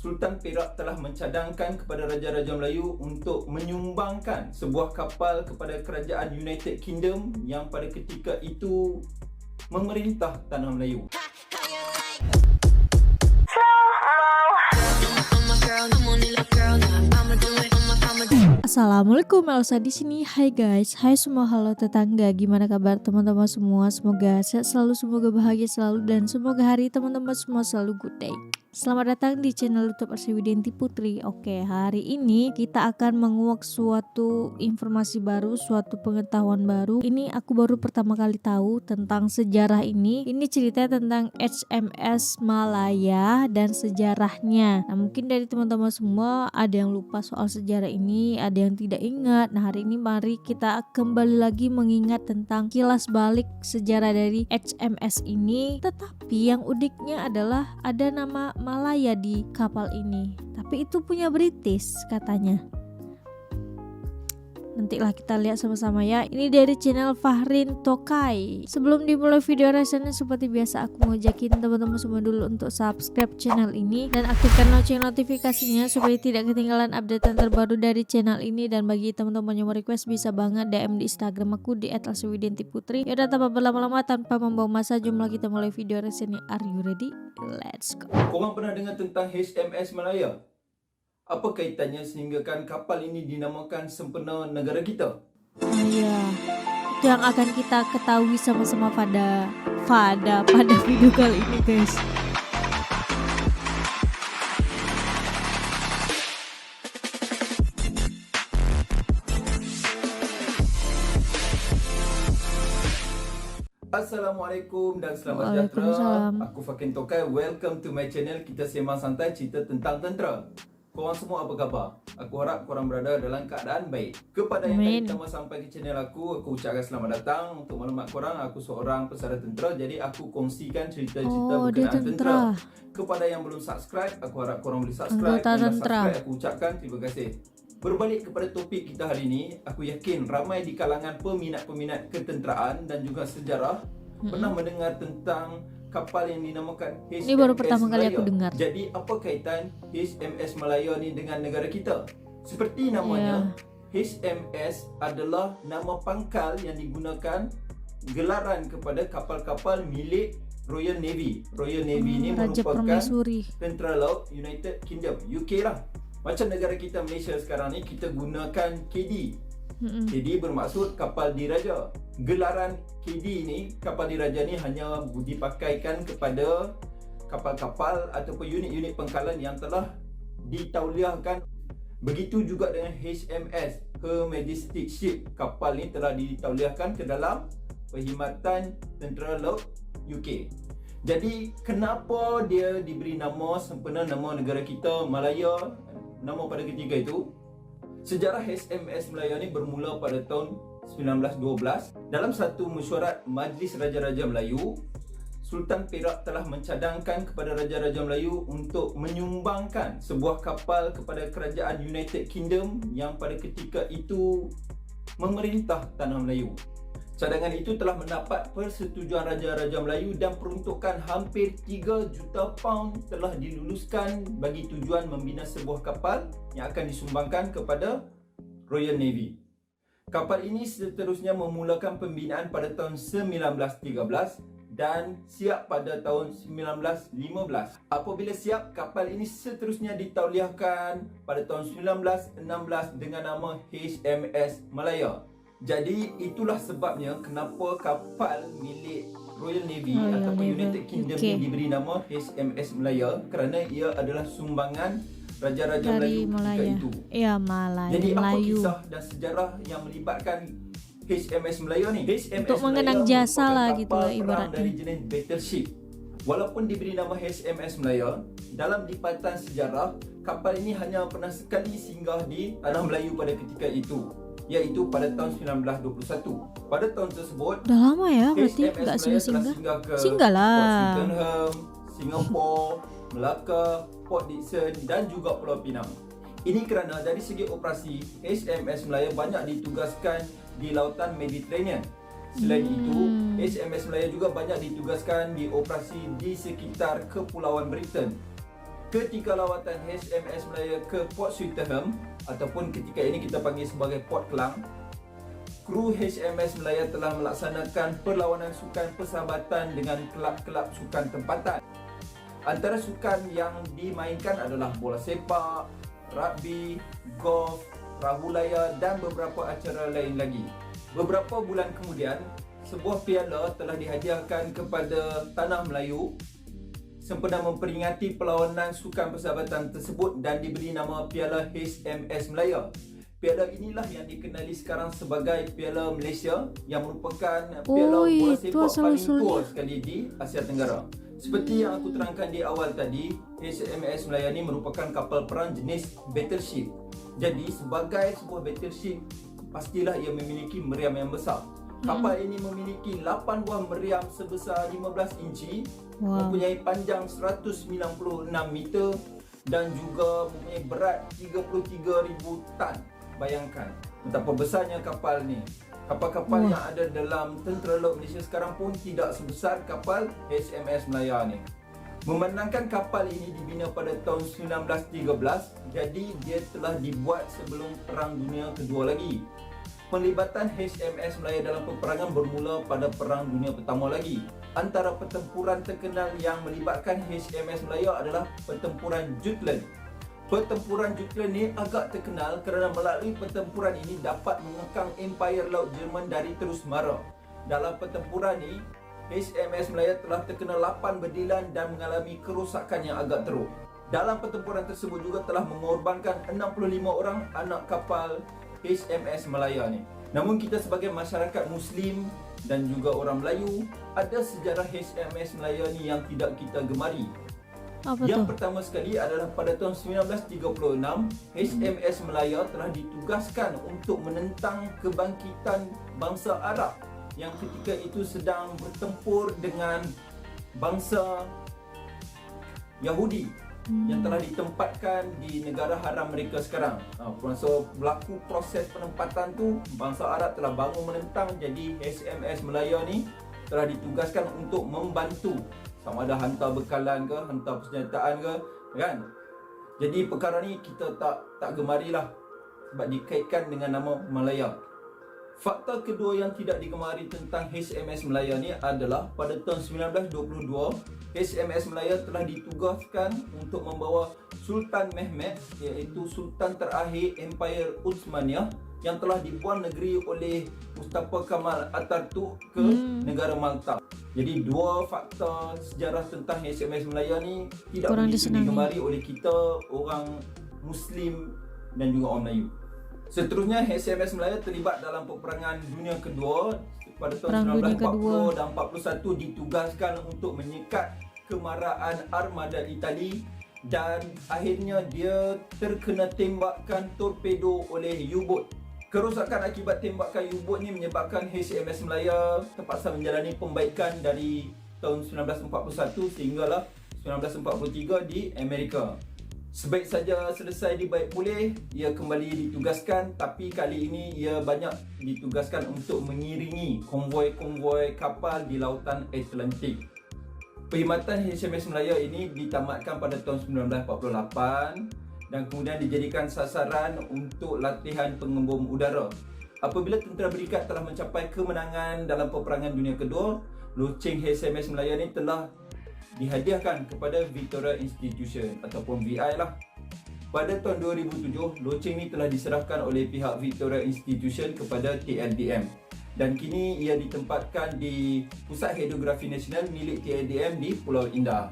Sultan Perak telah mencadangkan kepada Raja-Raja Melayu untuk menyumbangkan sebuah kapal kepada Kerajaan United Kingdom yang pada ketika itu memerintah Tanah Melayu. Assalamualaikum, Elsa di sini. Hai guys, hai semua, halo tetangga. Gimana kabar teman-teman semua? Semoga sehat selalu, semoga bahagia selalu, dan semoga hari teman-teman semua selalu good day. Selamat datang di channel YouTube Arsi Widianti Putri. Oke, hari ini kita akan menguak suatu informasi baru, suatu pengetahuan baru. Ini aku baru pertama kali tahu tentang sejarah ini. Ini ceritanya tentang HMS Malaya dan sejarahnya. Nah, mungkin dari teman-teman semua ada yang lupa soal sejarah ini, ada yang tidak ingat. Nah, hari ini mari kita kembali lagi mengingat tentang kilas balik sejarah dari HMS ini. Tetapi yang uniknya adalah ada nama Malaya di kapal ini, tapi itu punya British katanya. Nantilah kita lihat sama-sama ya. Ini dari channel Fahrin Tokai. Sebelum dimulai video reaksinya, seperti biasa aku ngajakin teman-teman semua dulu untuk subscribe channel ini dan aktifkan lonceng notifikasinya supaya tidak ketinggalan update terbaru dari channel ini. Dan bagi teman-teman yang mau request, bisa banget DM di Instagram aku di @arsiwidiantiputri. Yaudah, tanpa berlama-lama, tanpa membuang masa, jumlah kita mulai video reaksinya. Are you ready? Let's go. Korang pernah dengar tentang HMS Malaya? Apa kaitannya sehinggakan kapal ini dinamakan sempena negara kita? Iya, itu yang akan kita ketahui sama-sama pada video kali ini, guys. Assalamualaikum dan selamat sejahtera. Aku Fahrin Tokai. Welcome to my channel. Kita sembang santai cerita tentang tentera. Korang semua apa khabar? Aku harap korang berada dalam keadaan baik. Kepada yang tadi pertama sampai ke channel aku ucapkan selamat datang. Untuk maklumat korang, aku seorang pesara tentera. Jadi aku kongsikan cerita-cerita berkenaan tentera. Kepada yang belum subscribe, aku harap korang boleh subscribe. Dan subscribe, aku ucapkan terima kasih. Berbalik kepada topik kita hari ini, aku yakin ramai di kalangan peminat-peminat ketenteraan dan juga sejarah pernah mendengar tentang kapal yang dinamakan HMS Malaya. Ini baru pertama kali aku dengar. Jadi apa kaitan HMS Malaya ni dengan negara kita? Seperti namanya, HMS adalah nama pangkal yang digunakan gelaran kepada kapal-kapal milik Royal Navy. Royal Navy ini merupakan tentera laut United Kingdom, UK lah. Macam negara kita Malaysia sekarang ni, kita gunakan KD. KD bermaksud kapal diraja. Gelaran KD ni, kapal diraja ni hanya dipakaikan kepada kapal-kapal ataupun unit-unit pangkalan yang telah ditauliahkan. Begitu juga dengan HMS, Her Majesty's Ship. Kapal ni telah ditauliahkan ke dalam Perkhidmatan Tentera Laut UK. Jadi kenapa dia diberi nama sempena nama negara kita Malaya, nama pada ketika itu? Sejarah HMS Malaya ni bermula pada tahun 1912. Dalam satu mesyuarat Majlis Raja-Raja Melayu, Sultan Perak telah mencadangkan kepada Raja-Raja Melayu untuk menyumbangkan sebuah kapal kepada Kerajaan United Kingdom yang pada ketika itu memerintah Tanah Melayu. Cadangan itu telah mendapat persetujuan Raja-Raja Melayu dan peruntukan hampir 3 juta pound telah diluluskan bagi tujuan membina sebuah kapal yang akan disumbangkan kepada Royal Navy. Kapal ini seterusnya memulakan pembinaan pada tahun 1913 dan siap pada tahun 1915. Apabila siap, kapal ini seterusnya ditauliahkan pada tahun 1916 dengan nama HMS Malaya. Jadi itulah sebabnya kenapa kapal milik Royal Navy ataupun United Kingdom ini diberi nama HMS Malaya, kerana ia adalah sumbangan Raja-Raja Melayu ketika itu. Ya, Malaya. Jadi apa kisah dan sejarah yang melibatkan HMS Malaya ni? HMS untuk mengenang jasa lah gitu lah ibaratnya. Dari jenis battleship. Walaupun diberi nama HMS Malaya, dalam lipatan sejarah kapal ini hanya pernah sekali singgah di Tanah Melayu pada ketika itu, iaitu pada tahun 1921. Pada tahun tersebut, dah lama ya berarti enggak singgah ke Swettenham, Singapura, Melaka, Port Dickson dan juga Pulau Pinang. Ini kerana dari segi operasi, HMS Malaya banyak ditugaskan di lautan Mediterranean. Selain itu, HMS Malaya juga banyak ditugaskan di operasi di sekitar Kepulauan Britain. ketika lawatan HMS Malaya ke Port Swettenham ataupun ketika ini kita panggil sebagai Port Klang, kru HMS Malaya telah melaksanakan perlawanan sukan persahabatan dengan kelab-kelab sukan tempatan. Antara sukan yang dimainkan adalah bola sepak, rugby, golf, perahu layar dan beberapa acara lain lagi. Beberapa bulan kemudian, sebuah piala telah dihadiahkan kepada Tanah Melayu sempena memperingati perlawanan sukan persahabatan tersebut dan diberi nama Piala HMS Malaya. Piala inilah yang dikenali sekarang sebagai Piala Malaysia yang merupakan piala bola sepak paling tua sekali di Asia Tenggara. Seperti yang aku terangkan di awal tadi, HMS Malaya ni merupakan kapal perang jenis battleship. Jadi sebagai sebuah battleship, pastilah ia memiliki meriam yang besar. Kapal ini memiliki 8 buah meriam sebesar 15 inci, mempunyai panjang 196 meter dan juga mempunyai berat 33,000 tan. Bayangkan betapa besarnya kapal ni. Kapal-kapal yang ada dalam Tentera Laut Malaysia sekarang pun tidak sebesar kapal HMS Malaya ni. Memandangkan kapal ini dibina pada tahun 1913, jadi dia telah dibuat sebelum Perang Dunia Kedua lagi. Penglibatan HMS Malaya dalam peperangan bermula pada Perang Dunia Pertama lagi. Antara pertempuran terkenal yang melibatkan HMS Malaya adalah pertempuran Jutland. Pertempuran Jutland ni agak terkenal kerana melalui pertempuran ini dapat mengekang Empire Laut Jerman dari terus mara. Dalam pertempuran ni, HMS Malaya telah terkena 8 berdilan dan mengalami kerosakan yang agak teruk. Dalam pertempuran tersebut juga telah mengorbankan 65 orang anak kapal HMS Malaya ni. Namun kita sebagai masyarakat Muslim dan juga orang Melayu, ada sejarah HMS Malaya ni yang tidak kita gemari. Yang pertama sekali adalah pada tahun 1936, HMS Malaya telah ditugaskan untuk menentang kebangkitan bangsa Arab yang ketika itu sedang bertempur dengan bangsa Yahudi yang telah ditempatkan di negara haram mereka sekarang. So berlaku proses penempatan tu, bangsa Arab telah bangun menentang, jadi HMS Malaya ni telah ditugaskan untuk membantu, sama ada hantar bekalan ke, hantar persenjataan ke, kan? Jadi perkara ni kita tak gemarilah sebab dikaitkan dengan nama Malaya. Fakta kedua yang tidak digemari tentang HMS Malaya ni adalah pada tahun 1922, HMS Malaya telah ditugaskan untuk membawa Sultan Mehmed, iaitu Sultan terakhir Empire Utsmaniyah yang telah dibuang negeri oleh Mustafa Kemal Atatürk ke negara Malta. Jadi dua fakta sejarah tentang HMS Malaya ni tidak begitu digemari oleh kita orang Muslim dan juga orang Melayu. Seterusnya, HMS Malaya terlibat dalam peperangan dunia kedua pada tahun 1940 dan 41, ditugaskan untuk menyekat kemarahan armada Itali dan akhirnya dia terkena tembakan torpedo oleh U-boat. Kerosakan akibat tembakan U-boat ni menyebabkan HMS Malaya terpaksa menjalani pembaikan dari tahun 1941 sehinggalah 1943 di Amerika. Sebaik saja selesai dibaik pulih, ia kembali ditugaskan, tapi kali ini ia banyak ditugaskan untuk mengiringi konvoi-konvoi kapal di lautan Atlantik. Perkhidmatan HMS Malaya ini ditamatkan pada tahun 1948 dan kemudian dijadikan sasaran untuk latihan pengembom udara. Apabila tentera berikat telah mencapai kemenangan dalam peperangan dunia kedua, loceng HMS Malaya ini telah dihadiahkan kepada Victoria Institution ataupun VI lah. Pada tahun 2007, loceng ini telah diserahkan oleh pihak Victoria Institution kepada TLDM dan kini ia ditempatkan di Pusat Hidrografi Nasional milik TLDM di Pulau Indah.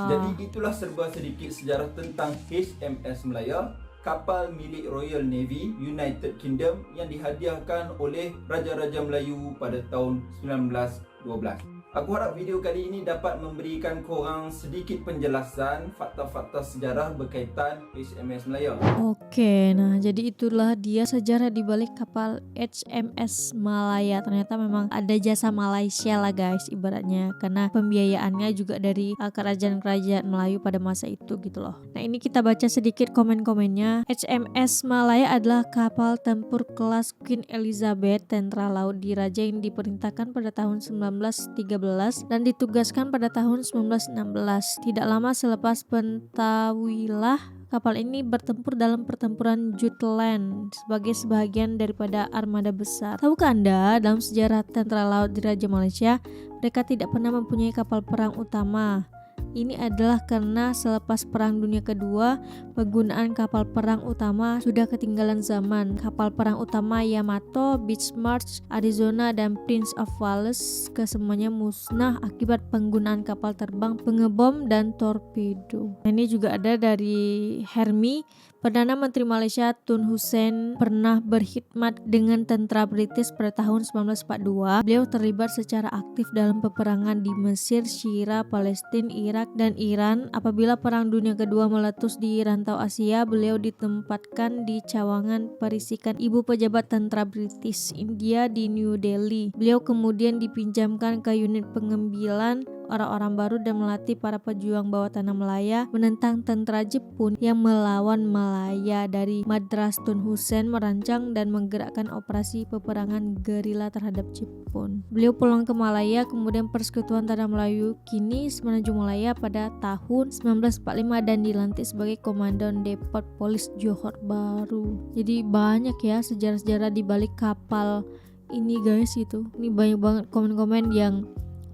Jadi itulah serba sedikit sejarah tentang HMS Malaya, kapal milik Royal Navy United Kingdom yang dihadiahkan oleh Raja-Raja Melayu pada tahun 1912. Aku harap video kali ini dapat memberikan korang sedikit penjelasan fakta-fakta sejarah berkaitan HMS Malaya. Oke, nah jadi itulah dia sejarah di balik kapal HMS Malaya. Ternyata memang ada jasa Malaysia lah guys ibaratnya, karena pembiayaannya juga dari kerajaan-kerajaan Melayu pada masa itu gitu loh. Nah ini kita baca sedikit komen-komennya. HMS Malaya adalah kapal tempur kelas Queen Elizabeth Tentara Laut Diraja yang diperintahkan pada tahun 1913 dan ditugaskan pada tahun 1916. Tidak lama selepas Pentawilah, kapal ini bertempur dalam pertempuran Jutland sebagai sebagian daripada armada besar. Tahukah Anda, dalam sejarah tentara laut di Raja Malaysia, mereka tidak pernah mempunyai kapal perang utama. Ini adalah karena selepas Perang Dunia Kedua, penggunaan kapal perang utama sudah ketinggalan zaman. Kapal perang utama Yamato, Bismarck, Arizona, dan Prince of Wales kesemuanya musnah akibat penggunaan kapal terbang, pengebom, dan torpedo. Ini juga ada dari Hermi. Perdana Menteri Malaysia Tun Hussein pernah berkhidmat dengan tentara British pada tahun 1942. Beliau terlibat secara aktif dalam peperangan di Mesir, Syria, Palestina, Irak, dan Iran. Apabila Perang Dunia Kedua meletus di rantau Asia, beliau ditempatkan di cawangan perisikan ibu pejabat tentara British India di New Delhi. Beliau kemudian dipinjamkan ke unit pengambilan orang-orang baru dan melatih para pejuang bawah tanah Malaya menentang tentara Jepun yang melawan Malaya. Dari Madras, Tun Hussein merancang dan menggerakkan operasi peperangan gerila terhadap Jepun. Beliau pulang ke Malaya, kemudian Persekutuan Tanah Melayu kini Semenanjung Malaya pada tahun 1945 dan dilantik sebagai Komandan Depot Polis Johor Bahru. Jadi banyak ya sejarah-sejarah di balik kapal ini guys itu. Ini banyak banget komen-komen yang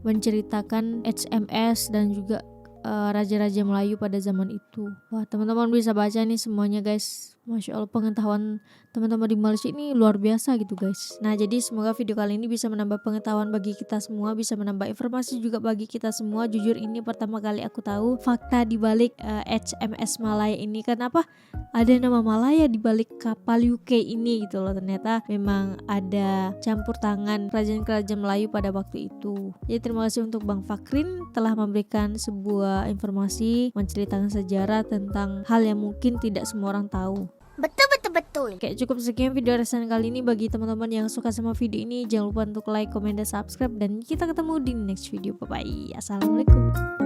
menceritakan HMS dan juga raja-raja Melayu pada zaman itu. Wah, teman-teman bisa baca nih semuanya guys. Masya Allah, pengetahuan teman-teman di Malaysia ini luar biasa gitu guys. Nah, jadi semoga video kali ini bisa menambah pengetahuan bagi kita semua, bisa menambah informasi juga bagi kita semua. Jujur ini pertama kali aku tahu fakta di balik HMS Malaya ini. Kenapa ada nama Malaya di balik kapal UK ini gitu loh. Ternyata memang ada campur tangan kerajaan-kerajaan Melayu pada waktu itu. Jadi terima kasih untuk Bang Fakrin telah memberikan sebuah informasi, menceritakan sejarah tentang hal yang mungkin tidak semua orang tahu. Betul. Oke, cukup sekian video reaction kali ini. Bagi teman-teman yang suka sama video ini, jangan lupa untuk like, comment, dan subscribe. Dan kita ketemu di next video. Bye bye. Assalamualaikum.